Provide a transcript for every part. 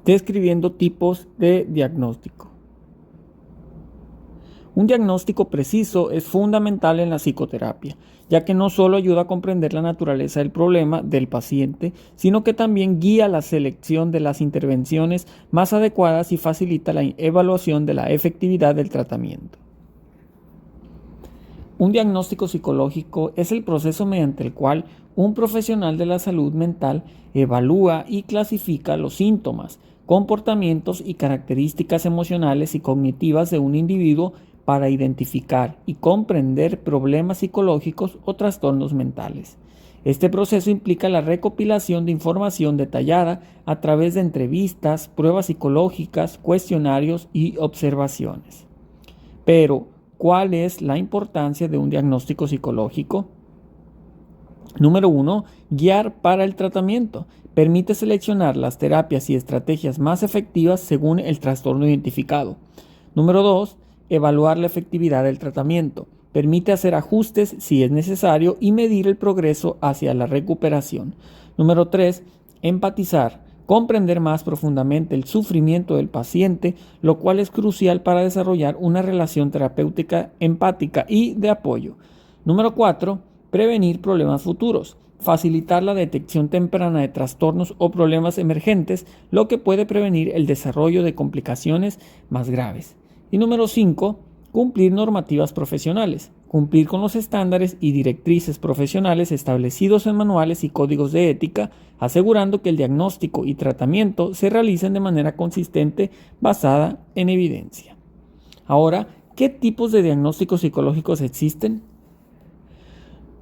describiendo tipos de diagnóstico. Un diagnóstico preciso es fundamental en la psicoterapia, ya que no solo ayuda a comprender la naturaleza del problema del paciente, sino que también guía la selección de las intervenciones más adecuadas y facilita la evaluación de la efectividad del tratamiento. Un diagnóstico psicológico es el proceso mediante el cual un profesional de la salud mental evalúa y clasifica los síntomas, comportamientos y características emocionales y cognitivas de un individuo para identificar y comprender problemas psicológicos o trastornos mentales. Este proceso implica la recopilación de información detallada a través de entrevistas, pruebas psicológicas, cuestionarios y observaciones. Pero, ¿cuál es la importancia de un diagnóstico psicológico? Número 1. Guiar para el tratamiento. Permite seleccionar las terapias y estrategias más efectivas según el trastorno identificado. Número 2. Evaluar la efectividad del tratamiento. Permite hacer ajustes si es necesario y medir el progreso hacia la recuperación. Número 3. Empatizar. Comprender más profundamente el sufrimiento del paciente, lo cual es crucial para desarrollar una relación terapéutica empática y de apoyo. Número 4. Prevenir problemas futuros. Facilitar la detección temprana de trastornos o problemas emergentes, lo que puede prevenir el desarrollo de complicaciones más graves. Y número 5. Cumplir normativas profesionales. Cumplir con los estándares y directrices profesionales establecidos en manuales y códigos de ética, asegurando que el diagnóstico y tratamiento se realicen de manera consistente basada en evidencia. Ahora, ¿qué tipos de diagnósticos psicológicos existen?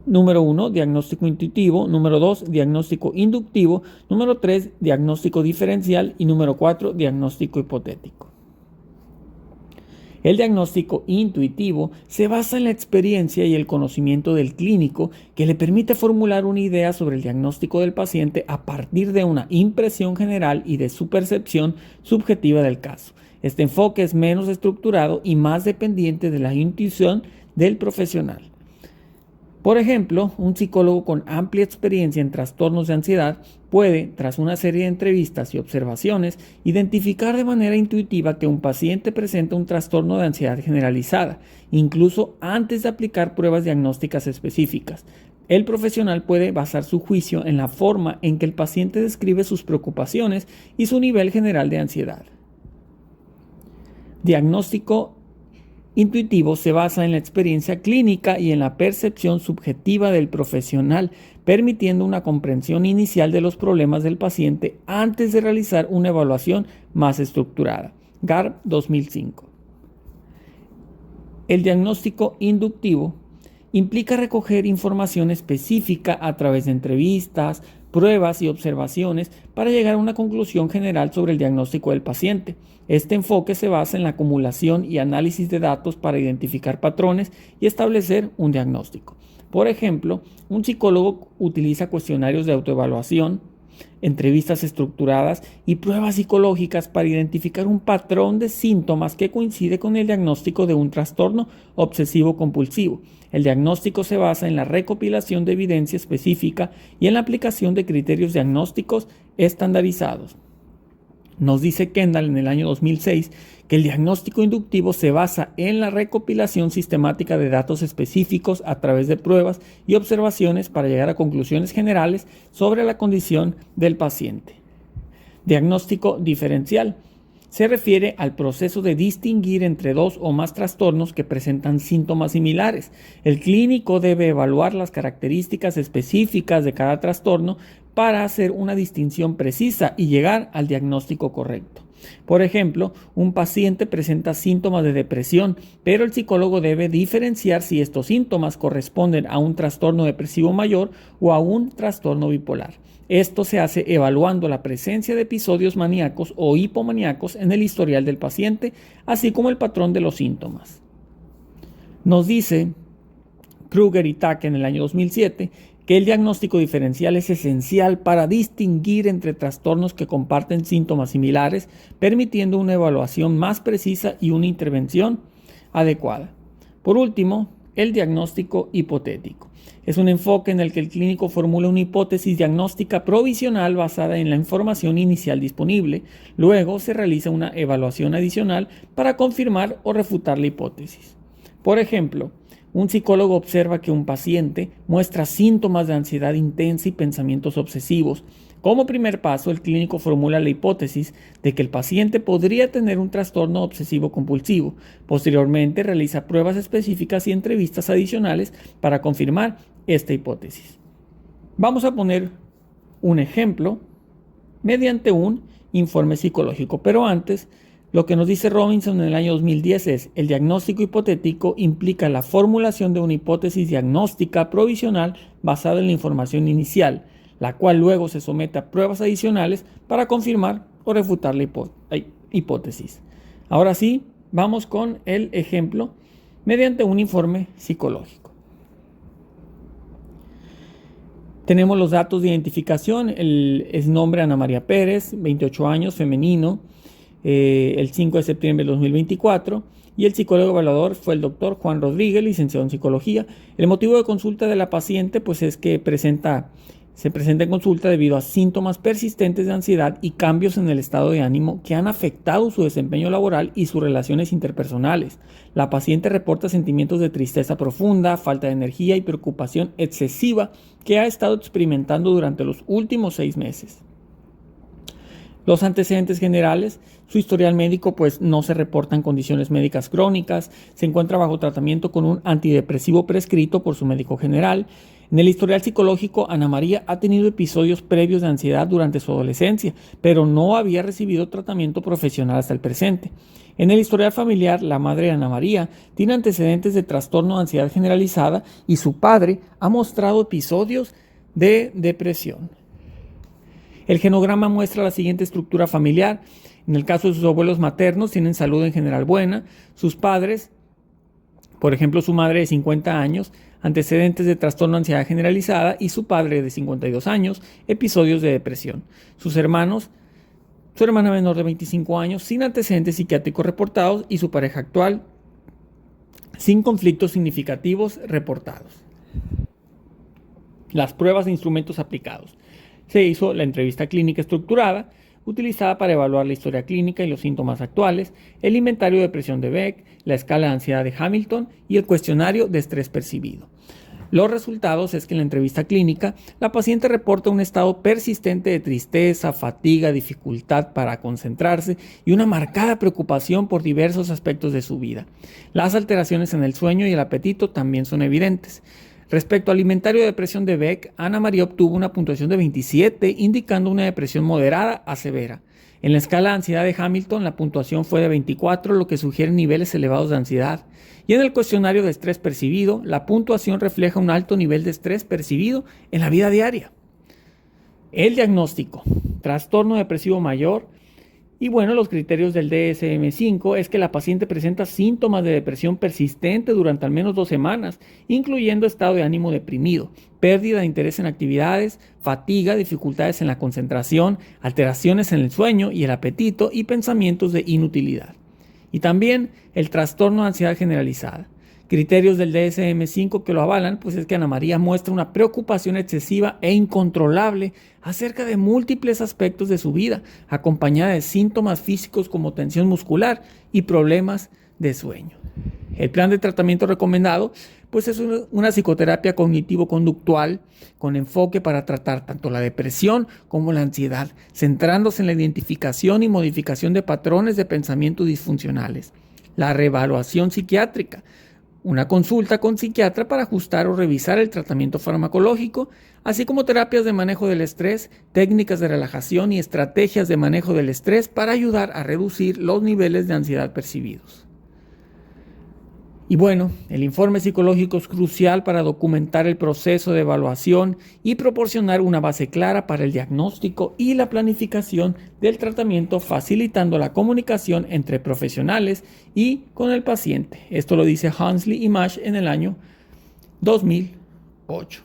Número 1, diagnóstico intuitivo. Número 2, diagnóstico inductivo. Número 3, diagnóstico diferencial. Y número 4, diagnóstico hipotético. El diagnóstico intuitivo se basa en la experiencia y el conocimiento del clínico que le permite formular una idea sobre el diagnóstico del paciente a partir de una impresión general y de su percepción subjetiva del caso. Este enfoque es menos estructurado y más dependiente de la intuición del profesional. Por ejemplo, un psicólogo con amplia experiencia en trastornos de ansiedad puede, tras una serie de entrevistas y observaciones, identificar de manera intuitiva que un paciente presenta un trastorno de ansiedad generalizada, incluso antes de aplicar pruebas diagnósticas específicas. El profesional puede basar su juicio en la forma en que el paciente describe sus preocupaciones y su nivel general de ansiedad. Diagnóstico intuitivo se basa en la experiencia clínica y en la percepción subjetiva del profesional, permitiendo una comprensión inicial de los problemas del paciente antes de realizar una evaluación más estructurada. Garb, 2005. El diagnóstico inductivo implica recoger información específica a través de entrevistas, pruebas y observaciones para llegar a una conclusión general sobre el diagnóstico del paciente. Este enfoque se basa en la acumulación y análisis de datos para identificar patrones y establecer un diagnóstico. Por ejemplo, un psicólogo utiliza cuestionarios de autoevaluación, entrevistas estructuradas y pruebas psicológicas para identificar un patrón de síntomas que coincide con el diagnóstico de un trastorno obsesivo-compulsivo. El diagnóstico se basa en la recopilación de evidencia específica y en la aplicación de criterios diagnósticos estandarizados. Nos dice Kendall en el año 2006 que el diagnóstico inductivo se basa en la recopilación sistemática de datos específicos a través de pruebas y observaciones para llegar a conclusiones generales sobre la condición del paciente. Diagnóstico diferencial se refiere al proceso de distinguir entre dos o más trastornos que presentan síntomas similares. El clínico debe evaluar las características específicas de cada trastorno para hacer una distinción precisa y llegar al diagnóstico correcto. Por ejemplo, un paciente presenta síntomas de depresión, pero el psicólogo debe diferenciar si estos síntomas corresponden a un trastorno depresivo mayor o a un trastorno bipolar. Esto se hace evaluando la presencia de episodios maníacos o hipomaníacos en el historial del paciente, así como el patrón de los síntomas. Nos dice Kruger y Tack en el año 2007 que el diagnóstico diferencial es esencial para distinguir entre trastornos que comparten síntomas similares, permitiendo una evaluación más precisa y una intervención adecuada. Por último, el diagnóstico hipotético. Es un enfoque en el que el clínico formula una hipótesis diagnóstica provisional basada en la información inicial disponible. Luego se realiza una evaluación adicional para confirmar o refutar la hipótesis. Por ejemplo, un psicólogo observa que un paciente muestra síntomas de ansiedad intensa y pensamientos obsesivos. Como primer paso, el clínico formula la hipótesis de que el paciente podría tener un trastorno obsesivo-compulsivo. Posteriormente, realiza pruebas específicas y entrevistas adicionales para confirmar esta hipótesis. Vamos a poner un ejemplo mediante un informe psicológico, pero antes, lo que nos dice Robinson en el año 2010 es: el diagnóstico hipotético implica la formulación de una hipótesis diagnóstica provisional basada en la información inicial, la cual luego se somete a pruebas adicionales para confirmar o refutar la hipótesis. Ahora sí, vamos con el ejemplo mediante un informe psicológico. Tenemos los datos de identificación. Es nombre Ana María Pérez, 28 años, femenino, el 5 de septiembre de 2024. Y el psicólogo evaluador fue el doctor Juan Rodríguez, licenciado en psicología. El motivo de consulta de la paciente pues es que se presenta en consulta debido a síntomas persistentes de ansiedad y cambios en el estado de ánimo que han afectado su desempeño laboral y sus relaciones interpersonales. La paciente reporta sentimientos de tristeza profunda, falta de energía y preocupación excesiva que ha estado experimentando durante los últimos 6 meses. Los antecedentes generales: su historial médico pues no se reportan condiciones médicas crónicas, se encuentra bajo tratamiento con un antidepresivo prescrito por su médico general. En el historial psicológico, Ana María ha tenido episodios previos de ansiedad durante su adolescencia, pero no había recibido tratamiento profesional hasta el presente. En el historial familiar, la madre de Ana María tiene antecedentes de trastorno de ansiedad generalizada y su padre ha mostrado episodios de depresión. El genograma muestra la siguiente estructura familiar. En el caso de sus abuelos maternos, tienen salud en general buena. Sus padres, por ejemplo, su madre de 50 años, antecedentes de trastorno de ansiedad generalizada, y su padre de 52 años, episodios de depresión. Sus hermanos, su hermana menor de 25 años, sin antecedentes psiquiátricos reportados, y su pareja actual, sin conflictos significativos reportados. Las pruebas e instrumentos aplicados. Se hizo la entrevista clínica estructurada, utilizada para evaluar la historia clínica y los síntomas actuales, el inventario de depresión de Beck, la escala de ansiedad de Hamilton y el cuestionario de estrés percibido. Los resultados es que en la entrevista clínica, la paciente reporta un estado persistente de tristeza, fatiga, dificultad para concentrarse y una marcada preocupación por diversos aspectos de su vida. Las alteraciones en el sueño y el apetito también son evidentes. Respecto al inventario de depresión de Beck, Ana María obtuvo una puntuación de 27, indicando una depresión moderada a severa. En la escala de ansiedad de Hamilton, la puntuación fue de 24, lo que sugiere niveles elevados de ansiedad. Y en el cuestionario de estrés percibido, la puntuación refleja un alto nivel de estrés percibido en la vida diaria. El diagnóstico: trastorno depresivo mayor. Y bueno, los criterios del DSM-5 es que la paciente presenta síntomas de depresión persistente durante al menos 2 semanas, incluyendo estado de ánimo deprimido, pérdida de interés en actividades, fatiga, dificultades en la concentración, alteraciones en el sueño y el apetito y pensamientos de inutilidad. Y también el trastorno de ansiedad generalizada. Criterios del DSM-5 que lo avalan, pues es que Ana María muestra una preocupación excesiva e incontrolable acerca de múltiples aspectos de su vida, acompañada de síntomas físicos como tensión muscular y problemas de sueño. El plan de tratamiento recomendado, pues es una psicoterapia cognitivo-conductual con enfoque para tratar tanto la depresión como la ansiedad, centrándose en la identificación y modificación de patrones de pensamiento disfuncionales. La reevaluación psiquiátrica: una consulta con psiquiatra para ajustar o revisar el tratamiento farmacológico, así como terapias de manejo del estrés, técnicas de relajación y estrategias de manejo del estrés para ayudar a reducir los niveles de ansiedad percibidos. Y bueno, el informe psicológico es crucial para documentar el proceso de evaluación y proporcionar una base clara para el diagnóstico y la planificación del tratamiento, facilitando la comunicación entre profesionales y con el paciente. Esto lo dice Hansley y Mash en el año 2008.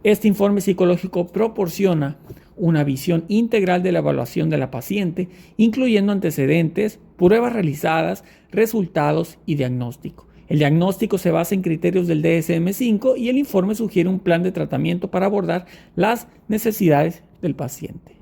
Este informe psicológico proporciona una visión integral de la evaluación de la paciente, incluyendo antecedentes, pruebas realizadas, resultados y diagnóstico. El diagnóstico se basa en criterios del DSM-5 y el informe sugiere un plan de tratamiento para abordar las necesidades del paciente.